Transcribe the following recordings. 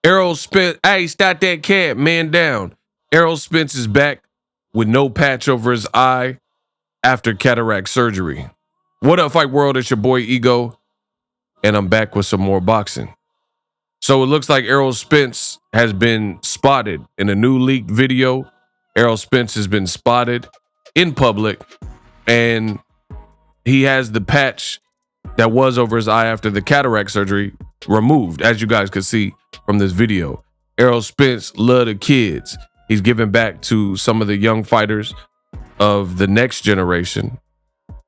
Errol Spence, hey, stop that cat, man down. Errol Spence is back with no patch over his eye after cataract surgery. What up, Fight World? It's your boy Ego, and I'm back with some more boxing. So it looks like Errol Spence has been spotted in a new leaked video. Errol Spence has been spotted in public, and he has the patch that was over his eye after the cataract surgery removed, as you guys could see from this video. Errol Spence love the kids. He's giving back to some of the young fighters of the next generation,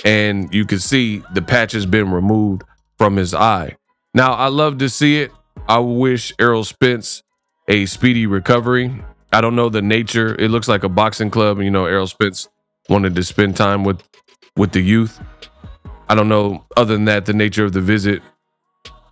and you can see the patch has been removed from his eye. Now, I love to see it. I wish Errol Spence a speedy recovery. I don't know the nature. It looks like a boxing club. You know, Errol Spence wanted to spend time with the youth. I don't know, other than that, the nature of the visit,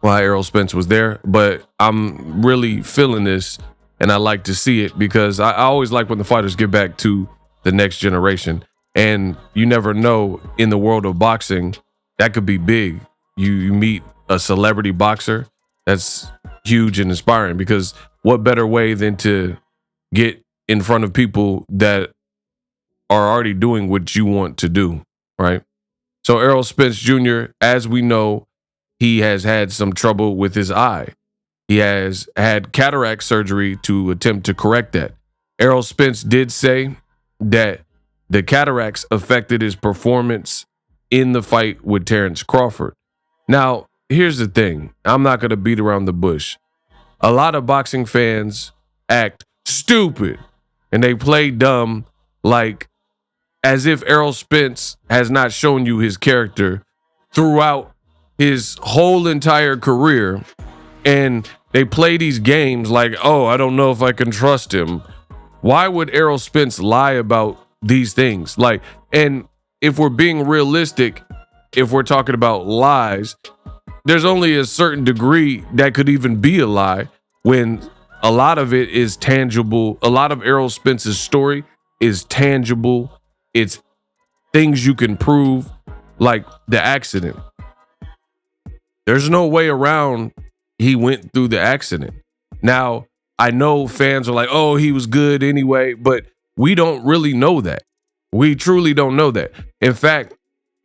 why Errol Spence was there. But I'm really feeling this, and I like to see it because I always like when the fighters get back to the next generation. And you never know, in the world of boxing, that could be big. You meet a celebrity boxer, that's huge and inspiring, because what better way than to get in front of people that are already doing what you want to do, right? So Errol Spence Jr., as we know, he has had some trouble with his eye. He has had cataract surgery to attempt to correct that. Errol Spence did say that the cataracts affected his performance in the fight with Terrence Crawford. Now, here's the thing. I'm not going to beat around the bush. A lot of boxing fans act stupid and they play dumb, like as if Errol Spence has not shown you his character throughout his whole entire career. And they play these games like, oh, I don't know if I can trust him. Why would Errol Spence lie about these things? Like, and if we're being realistic, if we're talking about lies, there's only a certain degree that could even be a lie when a lot of it is tangible. A lot of Errol Spence's story is tangible. It's things you can prove, like the accident. There's no way around he went through the accident. Now, I know fans are like, oh, he was good anyway, but we don't really know that. We truly don't know that. In fact,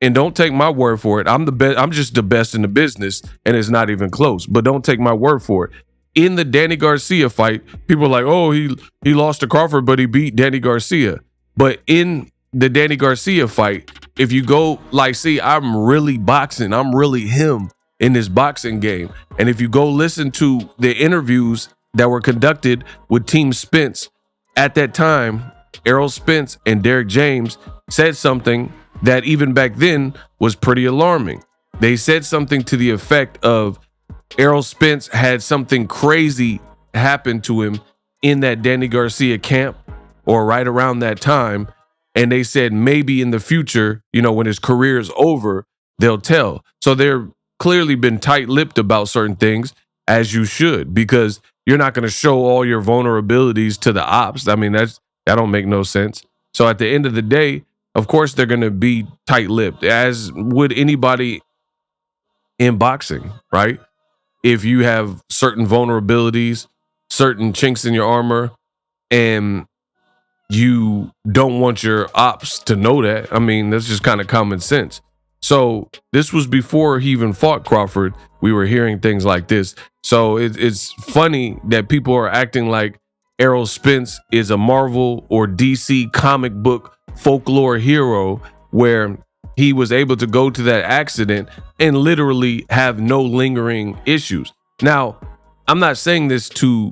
and don't take my word for it, I'm the best. I'm just the best in the business, and it's not even close. But don't take my word for it. In the Danny Garcia fight, people are like, oh, he lost to Crawford, but he beat Danny Garcia. But in the Danny Garcia fight, if you go like, see, I'm really boxing. I'm really him in this boxing game. And if you go listen to the interviews that were conducted with Team Spence at that time, Errol Spence and Derek James said something that even back then was pretty alarming. They said something to the effect of Errol Spence had something crazy happen to him in that Danny Garcia camp or right around that time. And they said maybe in the future, you know, when his career is over, they'll tell. So they're clearly been tight-lipped about certain things, as you should, because you're not going to show all your vulnerabilities to the ops. I mean, that don't make no sense. So at the end of the day, of course, they're going to be tight-lipped, as would anybody in boxing, right? If you have certain vulnerabilities, certain chinks in your armor, and you don't want your ops to know that, I mean, that's just kind of common sense. So this was before he even fought Crawford. We were hearing things like this. So it's funny that people are acting like Errol Spence is a Marvel or DC comic book folklore hero where he was able to go to that accident and literally have no lingering issues. Now, I'm not saying this to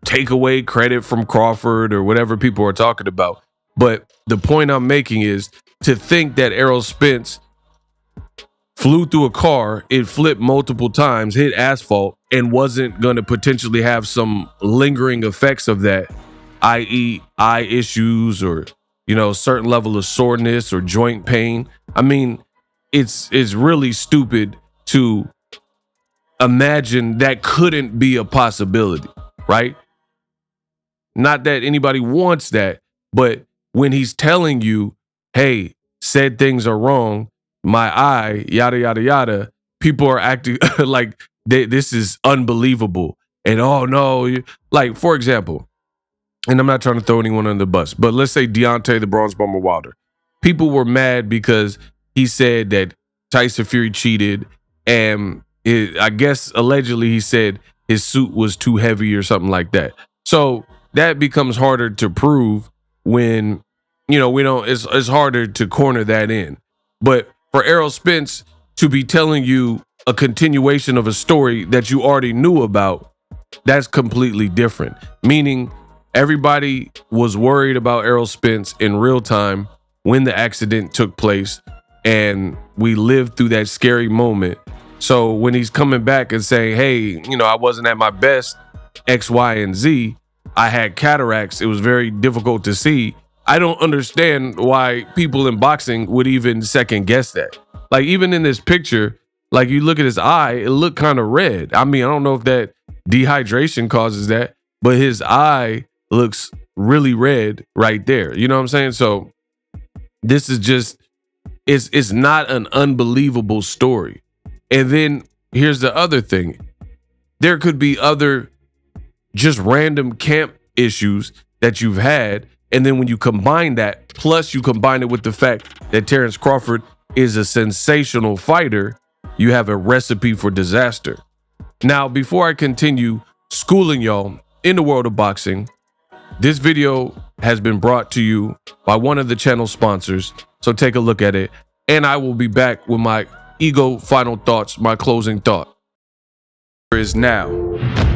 take away credit from Crawford or whatever people are talking about, but the point I'm making is to think that Errol Spence flew through a car, it flipped multiple times, hit asphalt, and wasn't going to potentially have some lingering effects of that, i.e. eye issues or, you know, certain level of soreness or joint pain. I mean, it's really stupid to imagine that couldn't be a possibility, right? Not that anybody wants that, but when he's telling you, hey, said things are wrong, my eye, yada, yada, yada, people are acting like this is unbelievable. And oh no, like for example, and I'm not trying to throw anyone under the bus, but let's say Deontay the Bronze Bomber Wilder. People were mad because he said that Tyson Fury cheated, and I guess allegedly he said his suit was too heavy or something like that. So that becomes harder to prove when we don't. It's harder to corner that in. But for Errol Spence to be telling you a continuation of a story that you already knew about, that's completely different. Meaning everybody was worried about Errol Spence in real time when the accident took place, and we lived through that scary moment. So when he's coming back and saying, hey, I wasn't at my best, X, Y, and Z, I had cataracts, it was very difficult to see. I don't understand why people in boxing would even second guess that. Like even in this picture, like you look at his eye, it looked kind of red. I mean, I don't know if that dehydration causes that, but his eye looks really red right there. You know what I'm saying? So this is just, it's not an unbelievable story. And then here's the other thing. There could be other just random camp issues that you've had. And then when you combine that, plus you combine it with the fact that Terrence Crawford is a sensational fighter, you have a recipe for disaster. Now, before I continue schooling y'all in the world of boxing, this video has been brought to you by one of the channel sponsors. So take a look at it. And I will be back with my ego final thoughts, my closing thought. Here is now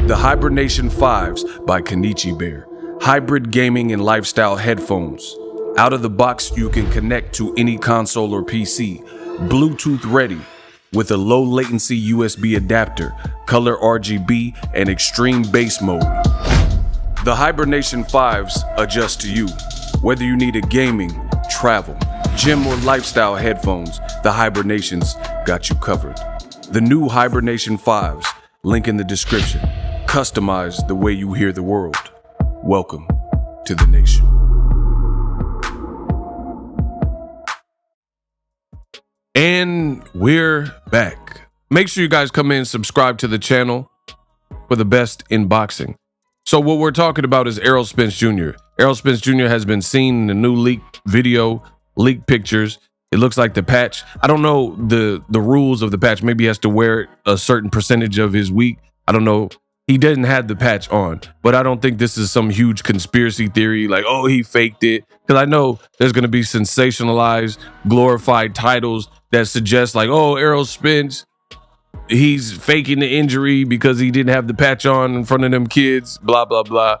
the Hibernation 5s by Kenichi Bear. Hybrid gaming and lifestyle headphones. Out of the box, you can connect to any console or PC. Bluetooth ready with a low latency USB adapter, color RGB, and extreme bass mode. The Hibernation 5s adjust to you. Whether you need a gaming, travel, gym, or lifestyle headphones, the Hibernations got you covered. The new Hibernation 5s, link in the description. Customize the way you hear the world. Welcome to the nation. And we're back. Make sure you guys come in and subscribe to the channel for the best in boxing. So what we're talking about is Errol Spence Jr. Errol Spence Jr. has been seen in the new leaked video, leaked pictures. It looks like the patch. I don't know the rules of the patch. Maybe he has to wear it a certain percentage of his week. I don't know. He didn't have the patch on, but I don't think this is some huge conspiracy theory like, oh, he faked it. Because I know there's going to be sensationalized, glorified titles that suggest like, oh, Errol Spence, he's faking the injury because he didn't have the patch on in front of them kids, blah, blah, blah.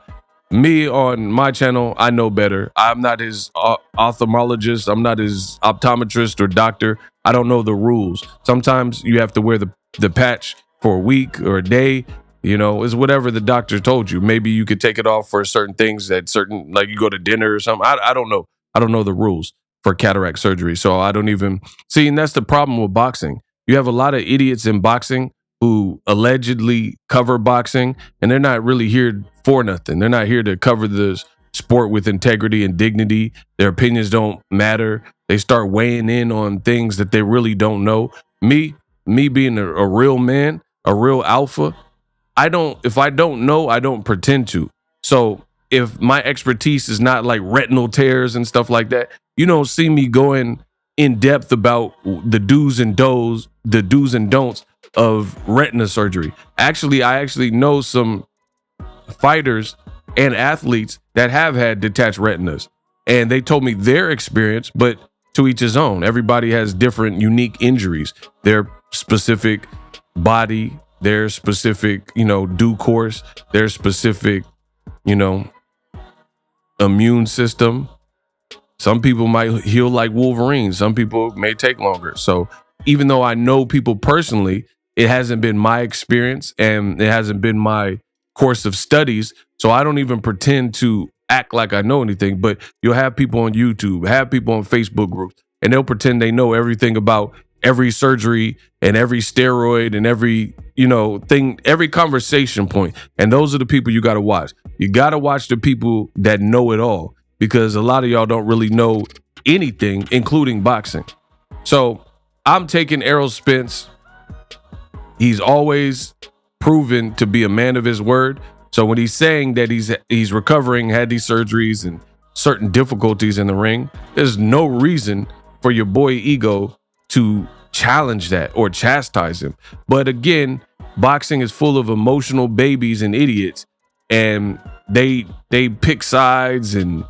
Me on my channel, I know better. I'm not his ophthalmologist. I'm not his optometrist or doctor. I don't know the rules. Sometimes you have to wear the patch for a week or a day. It's whatever the doctor told you. Maybe you could take it off for certain things that certain, like you go to dinner or something. I don't know. I don't know the rules for cataract surgery. So I don't even see. And that's the problem with boxing. You have a lot of idiots in boxing who allegedly cover boxing, and they're not really here for nothing. They're not here to cover the sport with integrity and dignity. Their opinions don't matter. They start weighing in on things that they really don't know. Me being a real man, a real alpha, if I don't know, I don't pretend to. So if my expertise is not like retinal tears and stuff like that, you don't see me going in depth about the do's and don'ts of retina surgery. Actually, I know some fighters and athletes that have had detached retinas, and they told me their experience, but to each his own. Everybody has different unique injuries, their specific body, their specific, due course, their specific, immune system. Some people might heal like Wolverine. Some people may take longer. So even though I know people personally, it hasn't been my experience and it hasn't been my course of studies. So I don't even pretend to act like I know anything. But you'll have people on YouTube, have people on Facebook groups, and they'll pretend they know everything about every surgery and every steroid and every, thing, every conversation point. And those are the people you got to watch. You got to watch the people that know it all, because a lot of y'all don't really know anything, including boxing. So I'm taking Errol Spence. He's always proven to be a man of his word. So when he's saying that he's recovering, had these surgeries and certain difficulties in the ring, there's no reason for your boy Ego to challenge that or chastise him. But again, boxing is full of emotional babies and idiots, and they pick sides and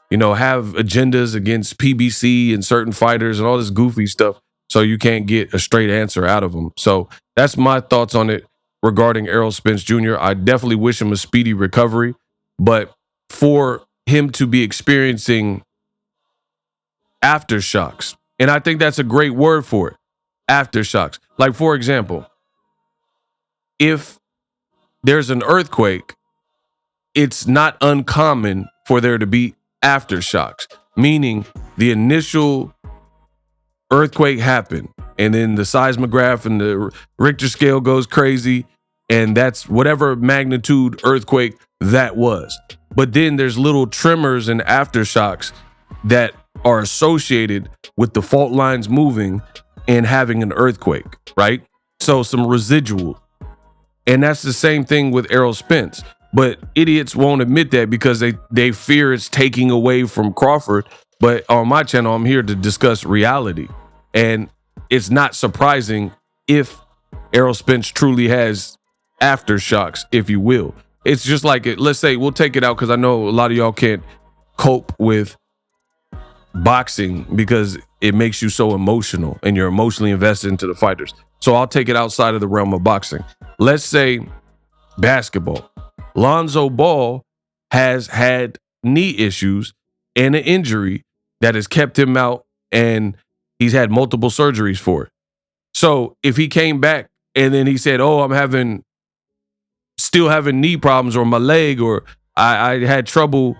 have agendas against PBC and certain fighters and all this goofy stuff. So you can't get a straight answer out of them. So that's my thoughts on it regarding Errol Spence Jr. I definitely wish him a speedy recovery, but for him to be experiencing aftershocks, and I think that's a great word for it, aftershocks. Like, for example, if there's an earthquake, it's not uncommon for there to be aftershocks, meaning the initial earthquake happened and then the seismograph and the Richter scale goes crazy, and that's whatever magnitude earthquake that was. But then there's little tremors and aftershocks that are associated with the fault lines moving and having an earthquake, right? So some residual. And that's the same thing with Errol Spence. But idiots won't admit that because they fear it's taking away from Crawford. But on my channel, I'm here to discuss reality. And it's not surprising if Errol Spence truly has aftershocks, if you will. It's just like, let's say, we'll take it out because I know a lot of y'all can't cope with boxing because it makes you so emotional and you're emotionally invested into the fighters. So I'll take it outside of the realm of boxing. Let's say basketball. Lonzo Ball has had knee issues and an injury that has kept him out, and he's had multiple surgeries for it. So if he came back and then he said, oh, I'm still having knee problems, or my leg, or I had trouble,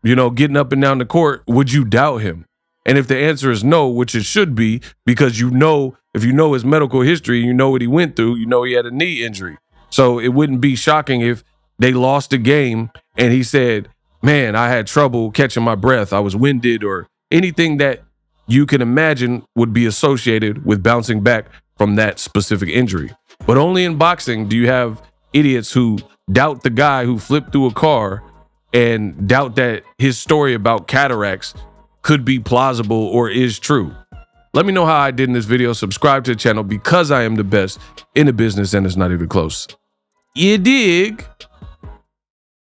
getting up and down the court, would you doubt him? And if the answer is no, which it should be, because if you know his medical history, you know what he went through, he had a knee injury. So it wouldn't be shocking if they lost a game and he said, man, I had trouble catching my breath, I was winded, or anything that you can imagine would be associated with bouncing back from that specific injury. But only in boxing do you have idiots who doubt the guy who flipped through a car and doubt that his story about cataracts could be plausible or is true. Let me know how I did in this video. Subscribe to the channel because I am the best in the business and it's not even close. You dig?